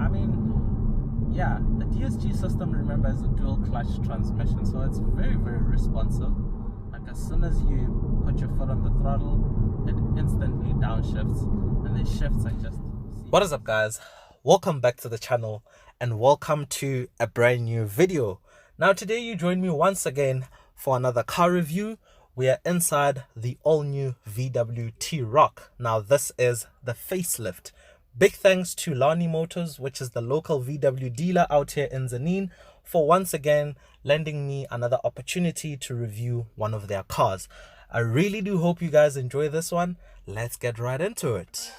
I mean, yeah, the DSG system, remember, is a dual clutch transmission, so it's very, very responsive. Like as soon as you put your foot on the throttle, it instantly downshifts, and the shifts are just... What is up, guys? Welcome back to the channel, and welcome to a brand new video. Now today you join me once again for another car review. We are inside the all-new VW T-Roc. Now this is the facelift. Big thanks to Lani Motors, which is the local VW dealer out here in Zanin, for once again lending me another opportunity to review one of their cars. I really do hope you guys enjoy this one. Let's get right into it.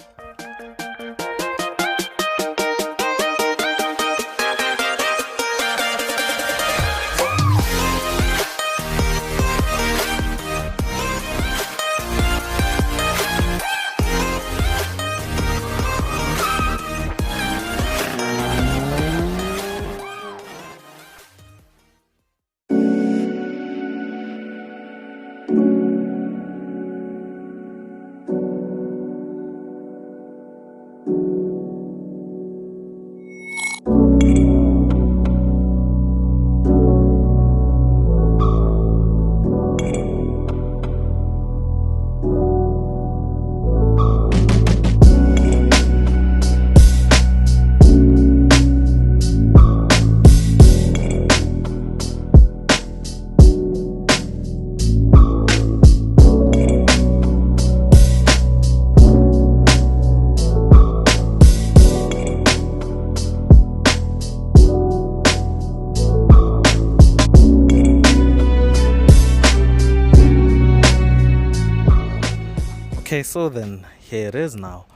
Okay, so then here it is now.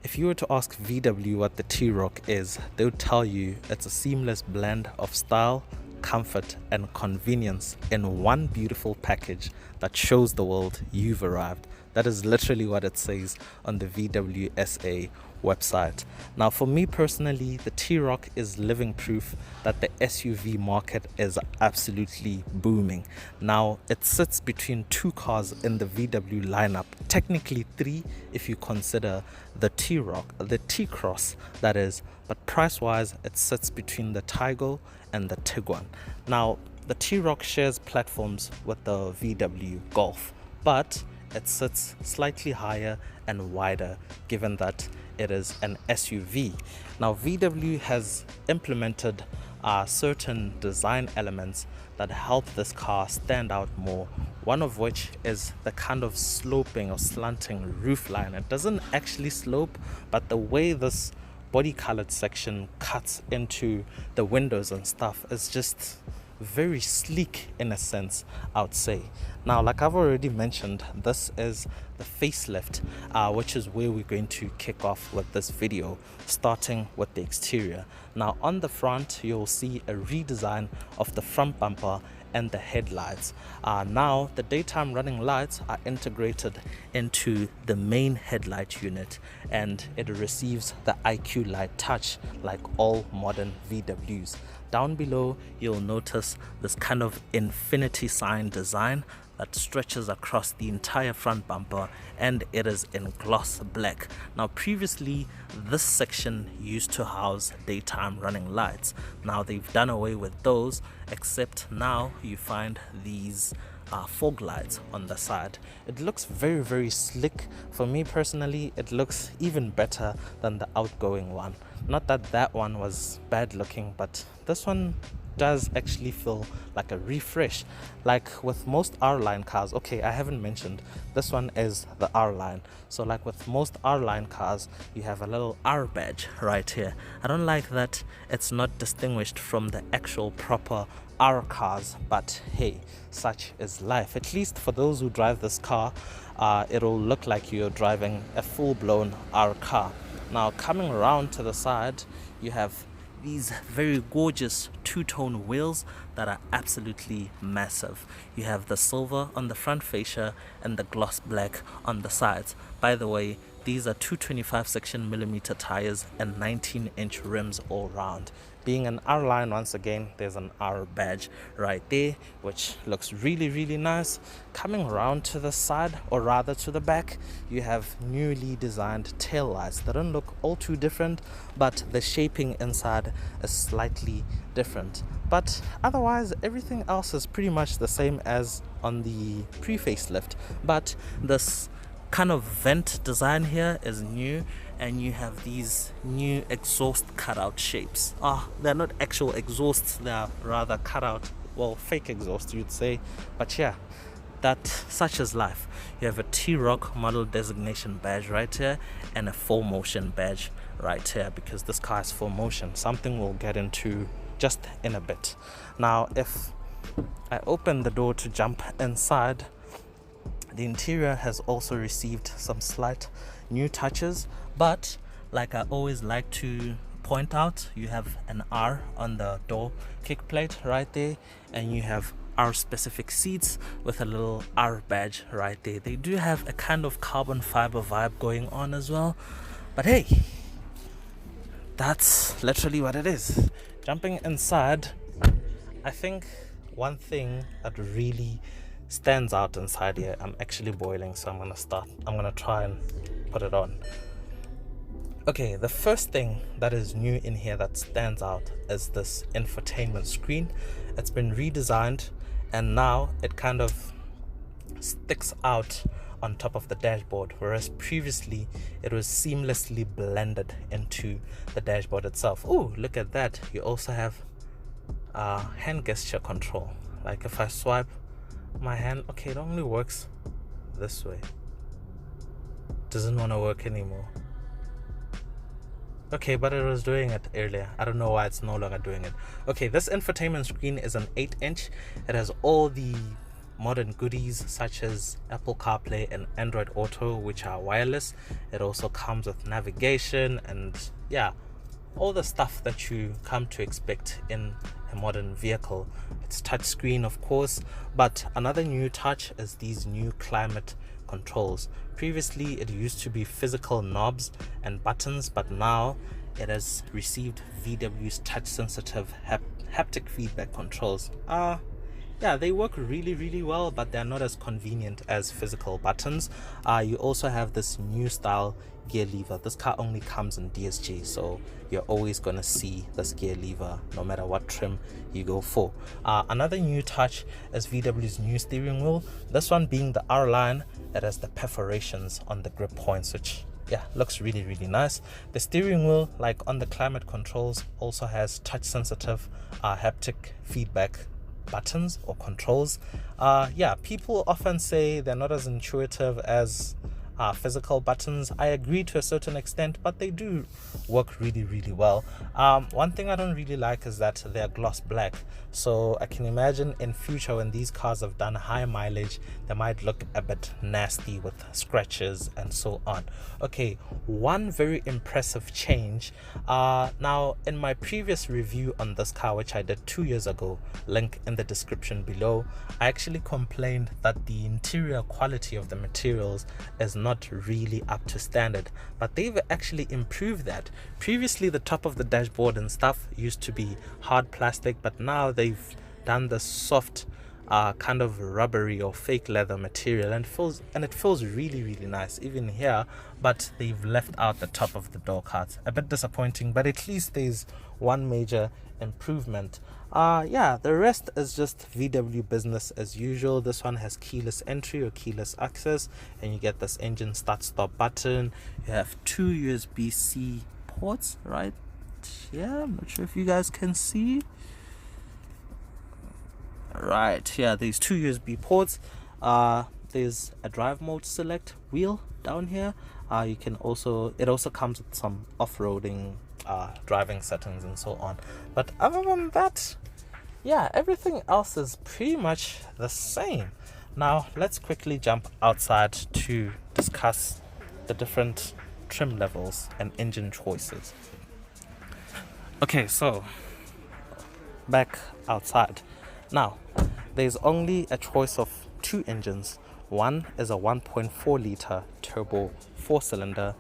If you were to ask VW what the T-Roc is, they would tell you it's a seamless blend of style, comfort and convenience in one beautiful package that shows the world you've arrived. That is literally what it says on the VW SA website. Now for me personally, the T-Roc is living proof that the SUV market is absolutely booming. Now it sits between two cars in the VW lineup, technically three if you consider the T-Roc, the T-Cross that is, but price wise it sits between the Taygo and the Tiguan. Now the T-Roc shares platforms with the VW Golf, but it sits slightly higher and wider given that it is an SUV. Now VW has implemented certain design elements that help this car stand out more, one of which is the kind of sloping or slanting roofline. It doesn't actually slope, but the way this body colored section cuts into the windows and stuff is just very sleek in a sense, I would say. Now, like I've already mentioned, this is the facelift, which is where we're going to kick off with this video, starting with the exterior. Now on the front you'll see a redesign of the front bumper and the headlights. Now the daytime running lights are integrated into the main headlight unit, and it receives the IQ Light touch like all modern VWs. Down below you'll notice this kind of infinity sign design that stretches across the entire front bumper, and it is in gloss black. Now previously this section used to house daytime running lights. Now they've done away with those, except now you find these fog lights on the side. It looks very, very slick. For me personally, it looks even better than the outgoing one. Not that that one was bad looking, but this one does actually feel like a refresh. Like with most R-Line cars, okay, I haven't mentioned this one is the R-Line, so like with most R-Line cars you have a little R badge right here. I don't like that it's not distinguished from the actual proper R cars, but hey, such is life. At least for those who drive this car, it'll look like you're driving a full-blown R car. Now coming around to the side, you have these very gorgeous two-tone wheels that are absolutely massive. You have the silver on the front fascia and the gloss black on the sides. By the way, These are 225 section millimeter tires and 19-inch rims all round. Being an R line, once again, there's an R badge right there, which looks really nice. Coming around to the side, or rather to the back, you have newly designed tail lights. They don't look all too different, but the shaping inside is slightly different. But otherwise, everything else is pretty much the same as on the pre-facelift. But this kind of vent design here is new, and you have these new exhaust cutout shapes. They're not actual exhausts, they're rather cutout, well, fake exhaust you'd say. But yeah, that such is life. You have a T-Roc model designation badge right here and a 4Motion badge right here, because this car is 4Motion, something we'll get into just in a bit. Now if I open the door to jump inside, the interior has also received some slight new touches, but like I always like to point out, you have an R on the door kick plate right there, and you have R specific seats with a little R badge right there. They do have a kind of carbon fiber vibe going on as well, but hey, that's literally what it is. Jumping inside, I think one thing that really stands out inside here, I'm actually boiling, so I'm gonna try and put it on. Okay, the first thing that is new in here that stands out is this infotainment screen. It's been redesigned, and now it kind of sticks out on top of the dashboard, whereas previously it was seamlessly blended into the dashboard itself. Oh, look at that. You also have hand gesture control. Like if I swipe my hand, okay, it only works this way. Doesn't want to work anymore. Okay, but it was doing it earlier. I don't know why it's no longer doing it. Okay, this infotainment screen is an 8-inch. It has all the modern goodies such as Apple CarPlay and Android Auto, which are wireless. It also comes with navigation and yeah, all the stuff that you come to expect in a modern vehicle. It's touchscreen, of course, but another new touch is these new climate controls. Previously it used to be physical knobs and buttons, but now it has received VW's touch sensitive haptic feedback controls. Yeah, they work really well, but they're not as convenient as physical buttons. You also have this new style gear lever. This car only comes in DSG, so you're always going to see this gear lever no matter what trim you go for. Another new touch is VW's new steering wheel. This one being the R line, it has the perforations on the grip points, which yeah, looks really nice. The steering wheel, like on the climate controls, also has touch sensitive haptic feedback buttons or controls. Yeah, people often say they're not as intuitive as physical buttons. I agree to a certain extent, but they do work really well. One thing I don't really like is that they're gloss black, so I can imagine in future when these cars have done high mileage, they might look a bit nasty with scratches and so on. Okay, one very impressive change. Now in my previous review on this car, which I did 2 years ago, link in the description below, I actually complained that the interior quality of the materials is not really up to standard, but they've actually improved that. Previously the top of the dashboard and stuff used to be hard plastic, but now they've done the soft kind of rubbery or fake leather material, and it feels really nice even here, but they've left out the top of the door cards. A bit disappointing, but at least there's one major improvement. Yeah, the rest is just VW business as usual. This one has keyless entry or keyless access, and you get this engine start stop button. You have 2 USB-C ports right here. I'm not sure if you guys can see. Right here, there's 2 USB ports. There's a drive mode select wheel down here. It also comes with some off-roading driving settings and so on, but other than that, yeah, everything else is pretty much the same. Now let's quickly jump outside to discuss the different trim levels and engine choices. Okay, so back outside now, there's only a choice of 2 engines. One is a 1.4 liter turbo 4-cylinder.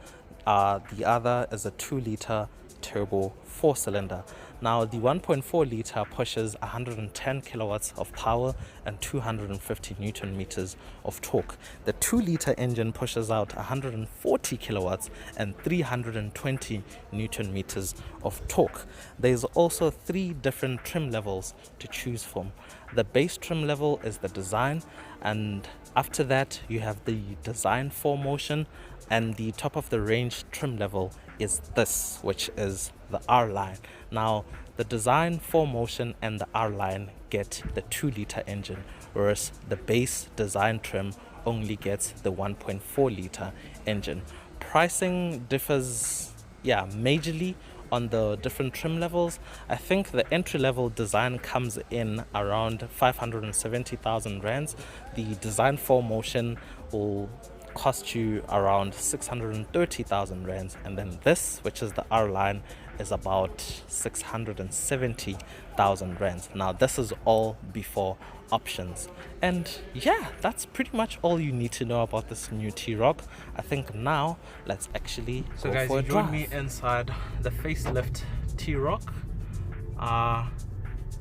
The other is a 2-liter turbo 4-cylinder. Now the 1.4 liter pushes 110 kilowatts of power and 250 newton meters of torque. The 2-liter engine pushes out 140 kilowatts and 320 newton meters of torque. There's also 3 different trim levels to choose from. The base trim level is the design, and after that you have the design 4Motion, and the top of the range trim level is this, which is the R line. Now the design 4Motion and the R line get the 2-liter engine, whereas the base design trim only gets the 1.4 liter engine. Pricing differs majorly on the different trim levels. I think the entry-level design comes in around 570,000 rands. The design 4Motion will cost you around 630,000 rands, and then this, which is the R line, is about 670,000 rands. Now this is all before options, and yeah, that's pretty much all you need to know about this new T-Roc. I think now let's actually go guys, for a you drive. join me inside the facelift T-Roc.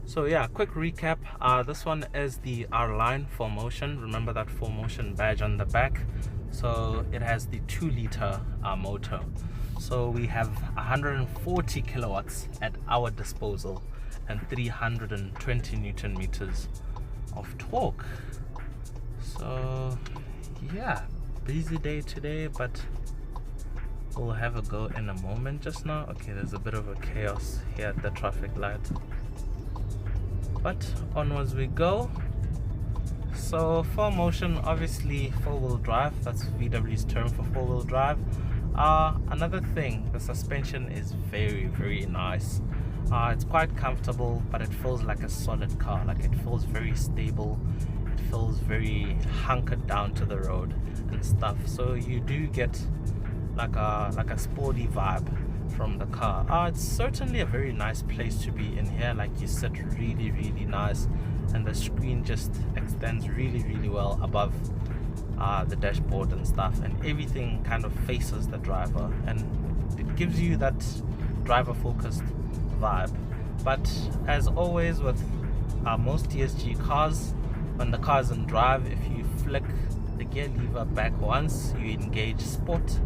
So yeah, quick recap. This one is the R line 4Motion. Remember that 4Motion badge on the back. So it has the 2-liter motor. So we have 140 kilowatts at our disposal and 320 newton meters of torque. So yeah, busy day today, but we'll have a go in a moment. Just now, okay, there's a bit of a chaos here at the traffic light, but onwards we go. So 4Motion, obviously 4-wheel drive, that's VW's term for 4-wheel drive. Another thing, the suspension is very nice. It's quite comfortable, but it feels like a solid car. Like, it feels very stable, it feels very hunkered down to the road and stuff. So you do get like a sporty vibe from the car. It's certainly a very nice place to be in here. Like, you sit really nice, and the screen just extends really well above the dashboard and stuff, and everything kind of faces the driver, and it gives you that driver focused vibe. But as always with most DSG cars, when the car's in drive, if you flick the gear lever back once, you engage sport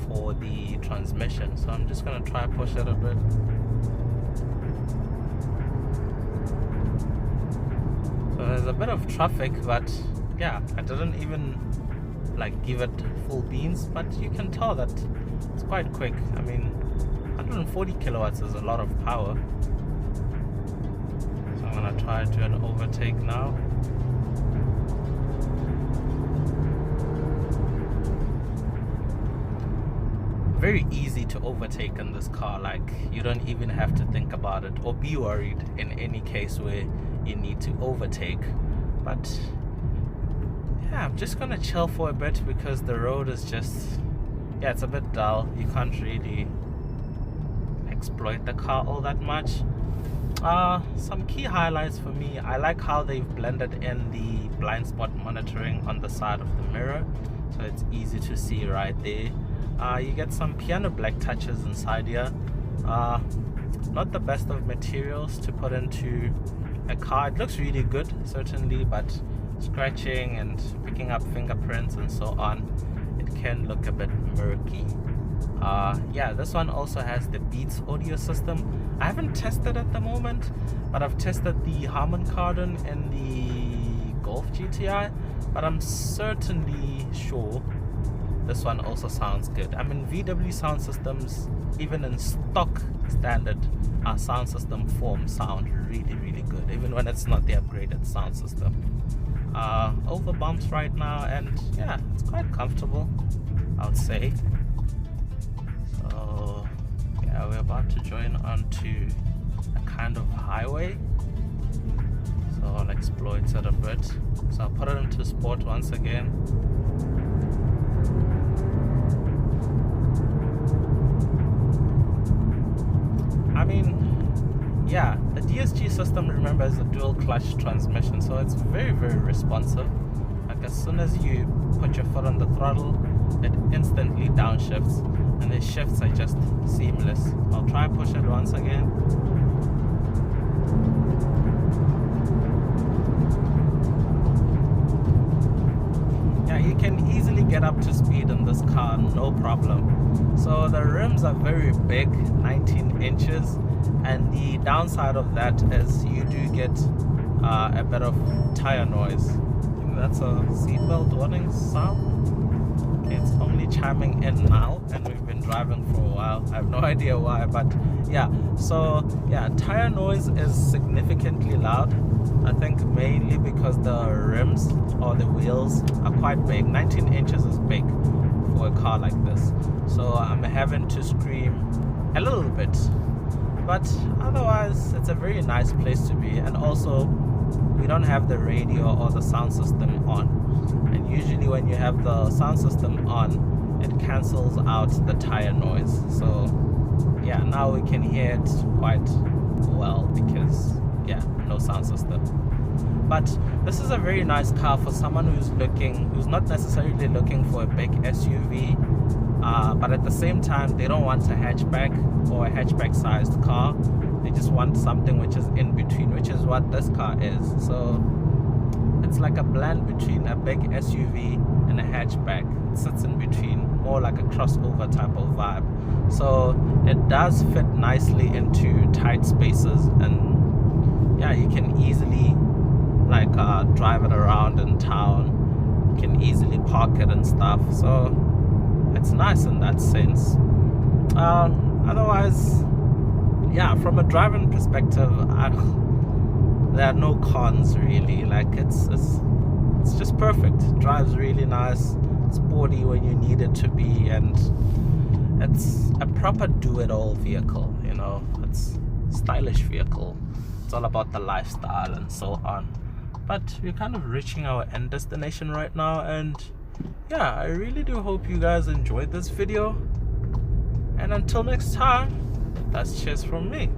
for the transmission. So I'm just gonna try push it a bit. So there's a bit of traffic, but yeah, I didn't even like give it full beans, but you can tell that it's quite quick. I mean, 140 kilowatts is a lot of power. So I'm gonna try to do an overtake now. Very easy to overtake in this car. Like, you don't even have to think about it or be worried in any case where you need to overtake. But yeah, I'm just gonna chill for a bit because the road is just, yeah, it's a bit dull. You can't really exploit the car all that much. Some key highlights for me: I like how they've blended in the blind spot monitoring on the side of the mirror, so it's easy to see right there. You get some piano black touches inside here. Not the best of materials to put into a car. It looks really good, certainly, but scratching and picking up fingerprints and so on, it can look a bit murky. Yeah, this one also has the Beats audio system. I haven't tested at the moment, but I've tested the Harman Kardon in the Golf GTI, but I'm certainly sure this one also sounds good. I mean, VW sound systems, even in stock standard sound system form, sound really good, even when it's not the upgraded sound system. Over bumps right now, and yeah, it's quite comfortable, I would say. So yeah, we're about to join onto a kind of highway, so I'll exploit it a bit. So I'll put it into sport once again. I mean, yeah, the DSG system, remember, is a dual clutch transmission, so it's very responsive. Like, as soon as you put your foot on the throttle, it instantly downshifts, and the shifts are just seamless. I'll try push it once again. Yeah, you can easily get up to speed in this car, no problem. So the rims are very big, 19 inches, and the downside of that is you do get a bit of tire noise. I think that's a seatbelt warning sound. Okay, it's only chiming in now, and we've been driving for a while. I have no idea why, but yeah. So yeah, tire noise is significantly loud. I think mainly because the rims or the wheels are quite big. 19 inches is big for a car like this. So I'm having to scream a little bit. But otherwise, it's a very nice place to be. And also, we don't have the radio or the sound system on. And usually when you have the sound system on, it cancels out the tire noise. So yeah, now we can hear it quite well because yeah, no sound system. But this is a very nice car for someone who's not necessarily looking for a big SUV, but at the same time they don't want a hatchback or a hatchback sized car. They just want something which is in between, which is what this car is. So it's like a blend between a big SUV and a hatchback. It sits in between, more like a crossover type of vibe. So it does fit nicely into tight spaces, and yeah, you can easily like drive it around in town. You can easily park it and stuff. So it's nice in that sense. Otherwise, yeah, from a driving perspective, there are no cons really. Like it's just perfect. It drives really nice. It's sporty when you need it to be, and it's a proper do-it-all vehicle. You know, it's a stylish vehicle. It's all about the lifestyle and so on. But we're kind of reaching our end destination right now, and yeah, I really do hope you guys enjoyed this video. And until next time, that's cheers from me.